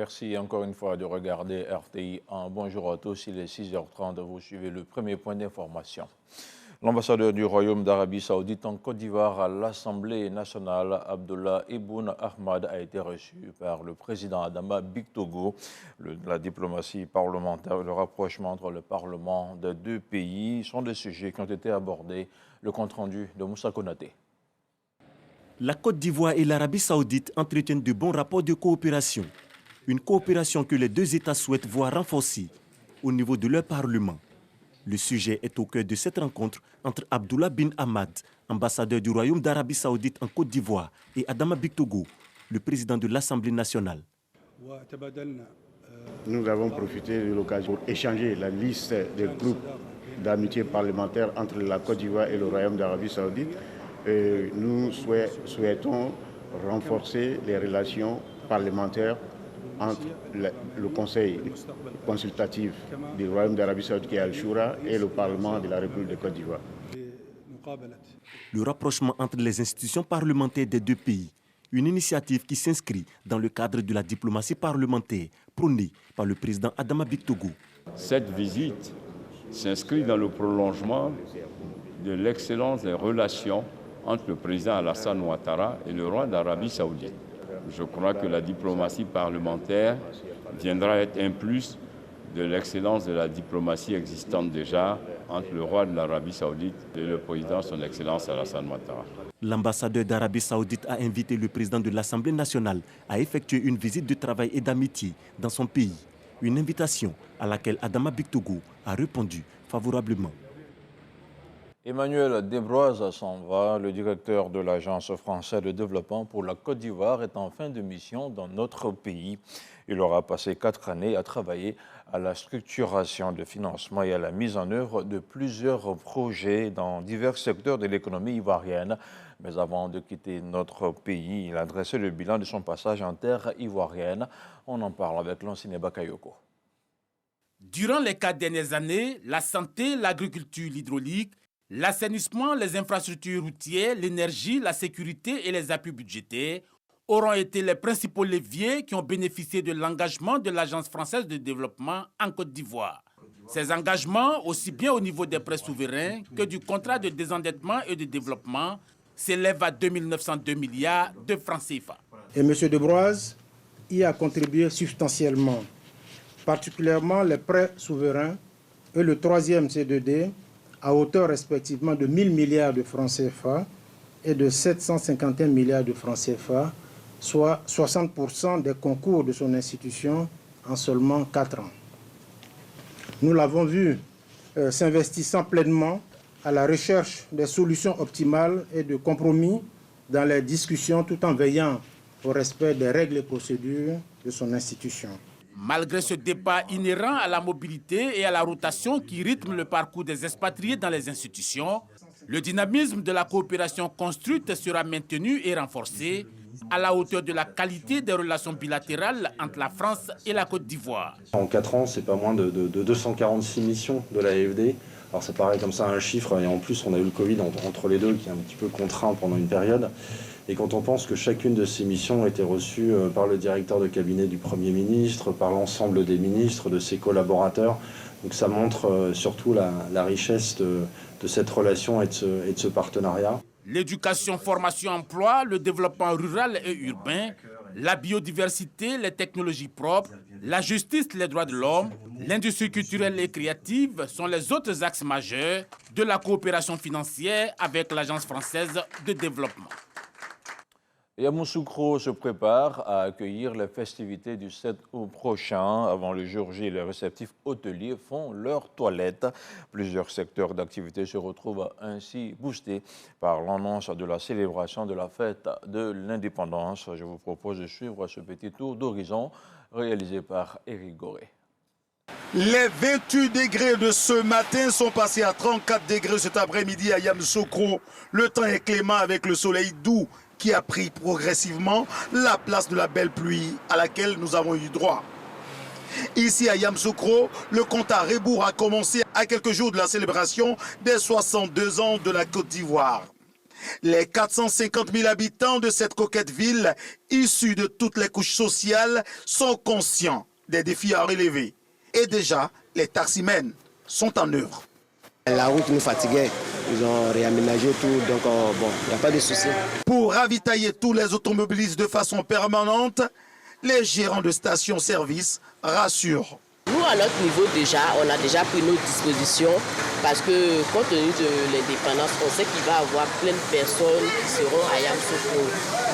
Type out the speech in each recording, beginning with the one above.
Merci encore une fois de regarder RTI. Bonjour à tous, il est 6h30, vous suivez le premier point d'information. L'ambassadeur du Royaume d'Arabie Saoudite en Côte d'Ivoire à l'Assemblée nationale, Abdullah Ibn Ahmad, a été reçu par le président Adama Bictogo. La diplomatie parlementaire et le rapprochement entre le Parlement des deux pays sont des sujets qui ont été abordés. Le compte-rendu de Moussa Konaté. La Côte d'Ivoire et l'Arabie Saoudite entretiennent de bons rapports de coopération. Une coopération que les deux États souhaitent voir renforcée au niveau de leur Parlement. Le sujet est au cœur de cette rencontre entre Abdullah bin Ahmad, ambassadeur du Royaume d'Arabie Saoudite en Côte d'Ivoire, et Adama Bictogo, le président de l'Assemblée nationale. Nous avons profité de l'occasion pour échanger la liste des groupes d'amitié parlementaire entre la Côte d'Ivoire et le Royaume d'Arabie Saoudite. Nous souhaitons renforcer les relations parlementaires entre le Conseil consultatif du Royaume d'Arabie Saoudite qui est Al-Shura et le Parlement de la République de Côte d'Ivoire. Le rapprochement entre les institutions parlementaires des deux pays, une initiative qui s'inscrit dans le cadre de la diplomatie parlementaire prônée par le président Adama Bictogo. Cette visite s'inscrit dans le prolongement de l'excellence des relations entre le président Alassane Ouattara et le roi d'Arabie Saoudite. Je crois que la diplomatie parlementaire viendra être un plus de l'excellence de la diplomatie existante déjà entre le roi de l'Arabie Saoudite et le président son Excellence Alassane Ouattara. L'ambassadeur d'Arabie Saoudite a invité le président de l'Assemblée nationale à effectuer une visite de travail et d'amitié dans son pays. Une invitation à laquelle Adama Bictogo a répondu favorablement. Emmanuel Desbroises s'en va. Le directeur de l'Agence française de développement pour la Côte d'Ivoire est en fin de mission dans notre pays. Il aura passé 4 années à travailler à la structuration de financement et à la mise en œuvre de plusieurs projets dans divers secteurs de l'économie ivoirienne. Mais avant de quitter notre pays, il a dressé le bilan de son passage en terre ivoirienne. On en parle avec Lanciné Bakayoko. Durant les 4 dernières années, la santé, l'agriculture, l'hydraulique, l'assainissement, les infrastructures routières, l'énergie, la sécurité et les appuis budgétaires auront été les principaux leviers qui ont bénéficié de l'engagement de l'Agence française de développement en Côte d'Ivoire. Ces engagements, aussi bien au niveau des prêts souverains que du contrat de désendettement et de développement, s'élèvent à 2 902 milliards de francs CFA. Et M. Desbroises y a contribué substantiellement, particulièrement les prêts souverains et le 3e C2D, à hauteur respectivement de 1 000 milliards de francs CFA et de 751 milliards de francs CFA, soit 60% des concours de son institution en seulement 4 ans. Nous l'avons vu s'investissant pleinement à la recherche des solutions optimales et de compromis dans les discussions tout en veillant au respect des règles et procédures de son institution. Malgré ce départ inhérent à la mobilité et à la rotation qui rythme le parcours des expatriés dans les institutions, le dynamisme de la coopération construite sera maintenu et renforcé à la hauteur de la qualité des relations bilatérales entre la France et la Côte d'Ivoire. En 4 ans, c'est pas moins de 246 missions de l'AFD. Alors ça paraît comme ça un chiffre, et en plus on a eu le Covid entre les deux qui est un petit peu contraint pendant une période. Et quand on pense que chacune de ces missions a été reçue par le directeur de cabinet du Premier ministre, par l'ensemble des ministres, de ses collaborateurs, donc ça montre surtout la richesse de cette relation et de ce partenariat. L'éducation, formation, emploi, le développement rural et urbain, la biodiversité, les technologies propres, la justice, les droits de l'homme, l'industrie culturelle et créative sont les autres axes majeurs de la coopération financière avec l'Agence française de développement. Yamoussoukro se prépare à accueillir les festivités du 7 août prochain. Avant le jour J, les réceptifs hôteliers font leur toilette. Plusieurs secteurs d'activité se retrouvent ainsi boostés par l'annonce de la célébration de la fête de l'indépendance. Je vous propose de suivre ce petit tour d'horizon réalisé par Éric Goré. Les 28 degrés de ce matin sont passés à 34 degrés cet après-midi à Yamoussoukro. Le temps est clément avec le soleil doux qui a pris progressivement la place de la belle pluie à laquelle nous avons eu droit. Ici à Yamoussoukro, le compte à rebours a commencé à quelques jours de la célébration des 62 ans de la Côte d'Ivoire. Les 450 000 habitants de cette coquette ville, issus de toutes les couches sociales, sont conscients des défis à relever. Et déjà, les taximens sont en œuvre. La route nous fatiguait, ils ont réaménagé tout, donc bon, il n'y a pas de souci. Pour ravitailler tous les automobilistes de façon permanente, les gérants de stations-service rassurent. Nous, à notre niveau, on a déjà pris nos dispositions parce que, compte tenu de l'indépendance, on sait qu'il va y avoir plein de personnes qui seront à Yamoussoukro.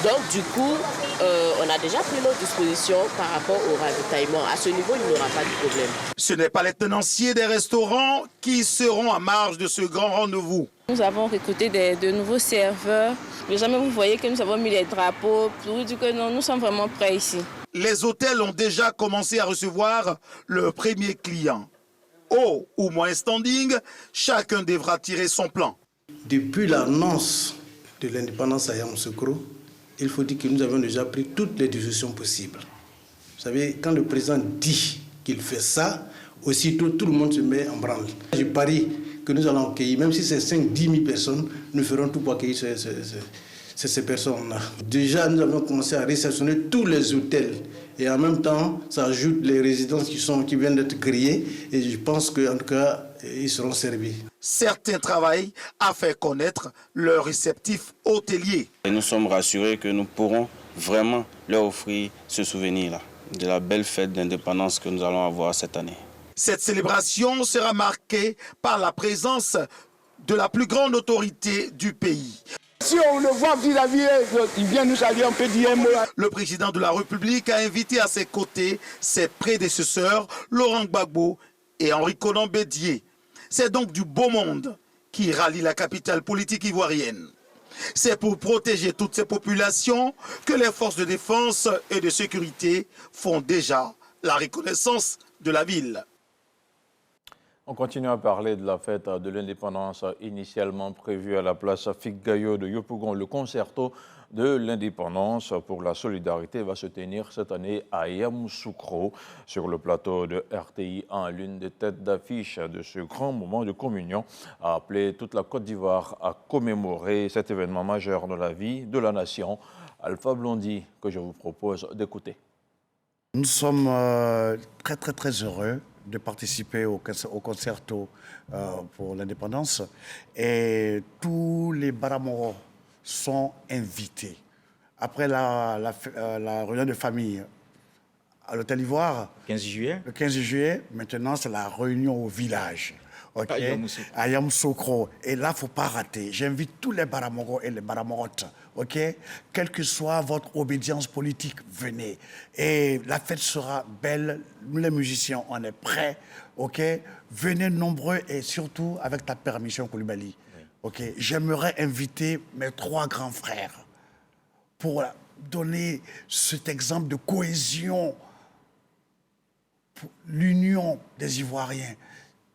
Donc, du coup, on a déjà pris nos dispositions par rapport au ravitaillement. À ce niveau, il n'y aura pas de problème. Ce n'est pas les tenanciers des restaurants qui seront en marge de ce grand rendez-vous. Nous avons recruté de nouveaux serveurs. Mais jamais vous voyez que nous avons mis les drapeaux pour vous dire que non, nous sommes vraiment prêts ici. Les hôtels ont déjà commencé à recevoir le premier client. Haut ou moins standing, chacun devra tirer son plan. Depuis l'annonce de l'indépendance à Yamoussoukro, il faut dire que nous avons déjà pris toutes les décisions possibles. Vous savez, quand le président dit qu'il fait ça, aussitôt tout le monde se met en branle. Je parie que nous allons accueillir, même si c'est 5-10 000 personnes, nous ferons tout pour accueillir ces personnes-là. Déjà, nous avons commencé à réceptionner tous les hôtels. Et en même temps, ça ajoute les résidences qui viennent d'être créées. Et je pense qu'en tout cas, ils seront servis. Certains travaillent à faire connaître leur réceptif hôtelier. Et nous sommes rassurés que nous pourrons vraiment leur offrir ce souvenir-là, de la belle fête d'indépendance que nous allons avoir cette année. Cette célébration sera marquée par la présence de la plus grande autorité du pays. Si on le voit vis-à-vis, il vient nous saluer, on peut dire un mot. Le président de la République a invité à ses côtés ses prédécesseurs, Laurent Gbagbo et Henri Konan Bédié. C'est donc du beau monde qui rallie la capitale politique ivoirienne. C'est pour protéger toutes ces populations que les forces de défense et de sécurité font déjà la reconnaissance de la ville. On continue à parler de la fête de l'indépendance initialement prévue à la place Figuegayo de Yopougon. Le concerto de l'indépendance pour la solidarité va se tenir cette année à Yamoussoukro, sur le plateau de RTI 1. L'une des têtes d'affiche de ce grand moment de communion a appelé toute la Côte d'Ivoire à commémorer cet événement majeur de la vie de la nation. Alpha Blondy, que je vous propose d'écouter. Nous sommes très heureux de participer au concerto pour l'indépendance, et tous les Baramoro sont invités. Après la réunion de famille à l'Hôtel Ivoire, 15 juillet. Le 15 juillet, maintenant c'est la réunion au village. Okay. À Yamoussoukro. Et là, il ne faut pas rater. J'invite tous les Baramoro et les Baramorotes. Okay? Quelle que soit votre obédience politique, venez. Et la fête sera belle. Nous, les musiciens, on est prêts. Okay? Venez nombreux et surtout avec ta permission, Koulibaly. Oui. Okay? J'aimerais inviter mes 3 grands frères pour donner cet exemple de cohésion, pour l'union des Ivoiriens.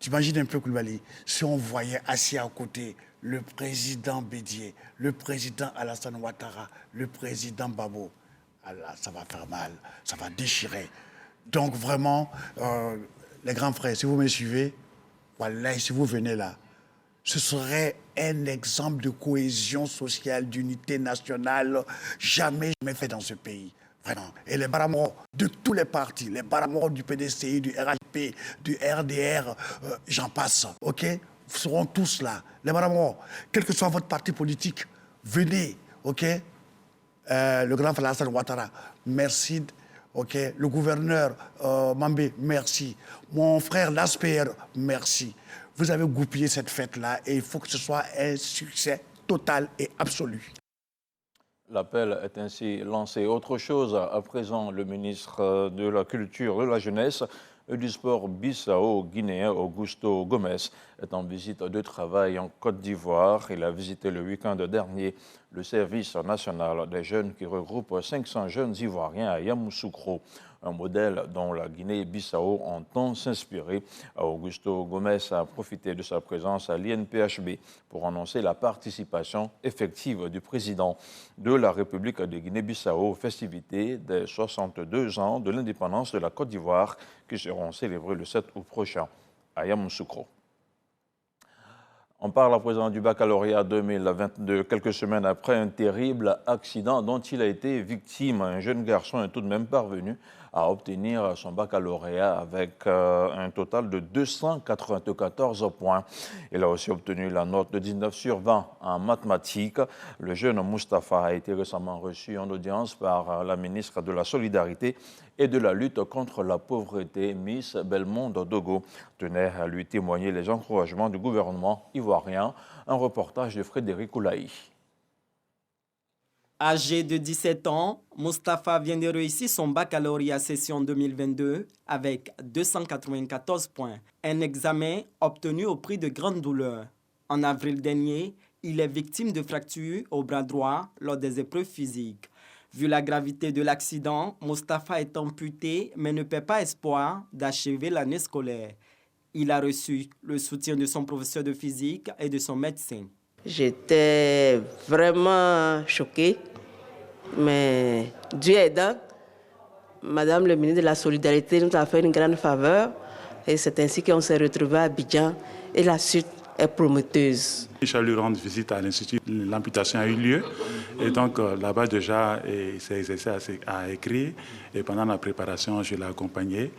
T'imagines un peu, Koulibaly, si on voyait assis à côté le président Bédié, le président Alassane Ouattara, le président Babo, alors ça va faire mal, ça va déchirer. Donc vraiment, les grands frères, si vous me suivez, voilà, si vous venez là, ce serait un exemple de cohésion sociale, d'unité nationale, jamais fait dans ce pays. Vraiment. Et les Baramoro de tous les partis, les Baramoro du PDCI, du RHP, du RDR, j'en passe, ok? Vous seront tous là. Les Baramoro, quel que soit votre parti politique, venez, ok? Le grand Alassane Ouattara, merci, ok? Le gouverneur Mambé, merci. Mon frère Lasper, merci. Vous avez goupillé cette fête-là et il faut que ce soit un succès total et absolu. L'appel est ainsi lancé. Autre chose, à présent, le ministre de la Culture, de la Jeunesse et du Sport bissau-guinéen Augusto Gomes est en visite de travail en Côte d'Ivoire. Il a visité le week-end dernier le service national des jeunes qui regroupe 500 jeunes Ivoiriens à Yamoussoukro, un modèle dont la Guinée-Bissau entend s'inspirer. Augusto Gomes a profité de sa présence à l'INPHB pour annoncer la participation effective du président de la République de Guinée-Bissau aux festivités des 62 ans de l'indépendance de la Côte d'Ivoire qui seront célébrées le 7 août prochain à Yamoussoukro. On parle à présent du baccalauréat 2022, quelques semaines après un terrible accident dont il a été victime. Un jeune garçon est tout de même parvenu à obtenir son baccalauréat avec un total de 294 points. Il a aussi obtenu la note de 19 sur 20 en mathématiques. Le jeune Moustapha a été récemment reçu en audience par la ministre de la Solidarité et de la lutte contre la pauvreté, Miss Belmondo Dogo, tenait à lui témoigner les encouragements du gouvernement ivoirien. Un reportage de Frédéric Oulaï. Âgé de 17 ans, Moustapha vient de réussir son baccalauréat session 2022 avec 294 points. Un examen obtenu au prix de grandes douleurs. En avril dernier, il est victime de fractures au bras droit lors des épreuves physiques. Vu la gravité de l'accident, Moustapha est amputé mais ne perd pas espoir d'achever l'année scolaire. Il a reçu le soutien de son professeur de physique et de son médecin. J'étais vraiment choquée, mais Dieu aidant, Madame le ministre de la Solidarité nous a fait une grande faveur et c'est ainsi qu'on s'est retrouvés à Abidjan et la suite est prometteuse. Je suis allé rendre visite à l'Institut, l'amputation a eu lieu et donc là-bas déjà il s'est exercé à écrire et pendant la préparation je l'ai accompagné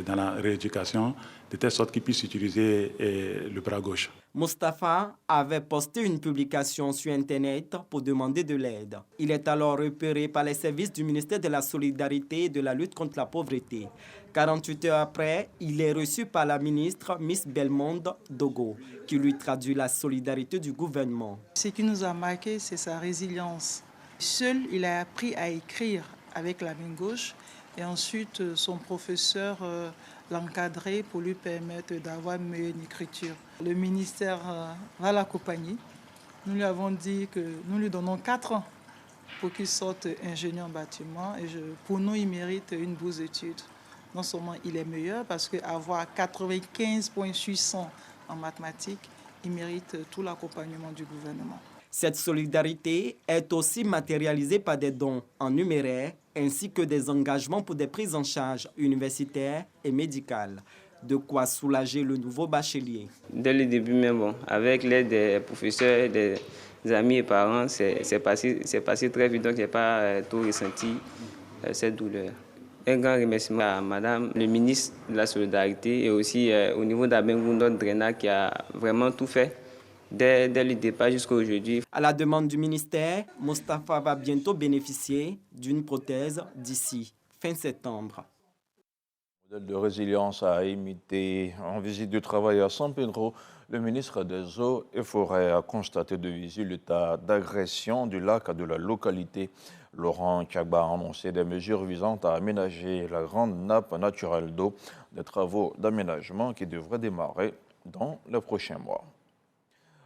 dans la rééducation de telle sorte qu'il puisse utiliser le bras gauche. Moustapha avait posté une publication sur Internet pour demander de l'aide. Il est alors repéré par les services du ministère de la Solidarité et de la lutte contre la pauvreté. 48 heures après, il est reçu par la ministre Miss Belmondo Dogo, qui lui traduit la solidarité du gouvernement. Ce qui nous a marqué, c'est sa résilience. Seul, il a appris à écrire avec la main gauche et ensuite son professeur l'encadrer pour lui permettre d'avoir une meilleure écriture. Le ministère va l'accompagner. Nous lui avons dit que nous lui donnons 4 ans pour qu'il sorte ingénieur en bâtiment. Et pour nous, il mérite une bourse d'études. Non seulement il est meilleur, parce qu'avoir 95 points sur 100 en mathématiques, il mérite tout l'accompagnement du gouvernement. Cette solidarité est aussi matérialisée par des dons en numéraire ainsi que des engagements pour des prises en charge universitaires et médicales. De quoi soulager le nouveau bachelier. Dès le début même, avec l'aide des professeurs, des amis et parents, c'est passé très vite, donc je n'ai pas tout ressenti cette douleur. Un grand remerciement à Madame le ministre de la Solidarité et aussi au niveau d'Abengoundon Drena qui a vraiment tout fait. Dès le départ jusqu'à aujourd'hui. À la demande du ministère, Moustapha va bientôt bénéficier d'une prothèse d'ici fin septembre. Modèle de résilience à imiter. En visite du travail à San Pedro, le ministre des Eaux et Forêts a constaté de visu l'état d'agression du lac de la localité. Laurent Kagba a annoncé des mesures visant à aménager la grande nappe naturelle d'eau, des travaux d'aménagement qui devraient démarrer dans les prochains mois.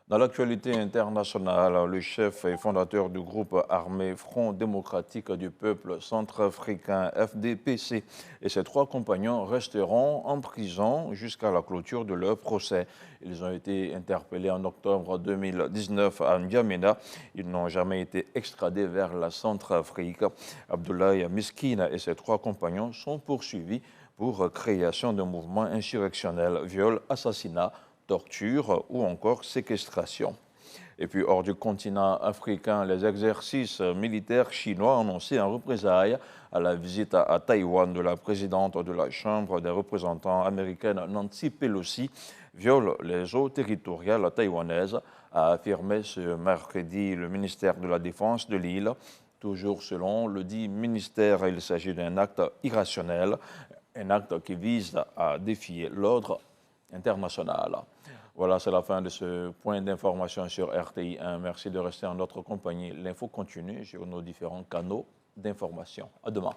Dans l'actualité internationale, le chef et fondateur du groupe armé Front démocratique du peuple centrafricain FDPC et ses 3 compagnons resteront en prison jusqu'à la clôture de leur procès. Ils ont été interpellés en octobre 2019 à N'Djamena. Ils n'ont jamais été extradés vers la Centrafrique. Abdoulaye Miskina et ses 3 compagnons sont poursuivis pour création d'un mouvement insurrectionnel, viol, assassinat, torture ou encore séquestration. Et puis hors du continent africain, les exercices militaires chinois annoncés en représailles à la visite à Taïwan de la présidente de la Chambre des représentants américaine Nancy Pelosi violent les eaux territoriales taïwanaises, a affirmé ce mercredi le ministère de la Défense de l'île. Toujours selon le dit ministère, il s'agit d'un acte irrationnel, un acte qui vise à défier l'ordre international. Voilà, c'est la fin de ce point d'information sur RTI 1. Merci de rester en notre compagnie. L'info continue sur nos différents canaux d'information. À demain.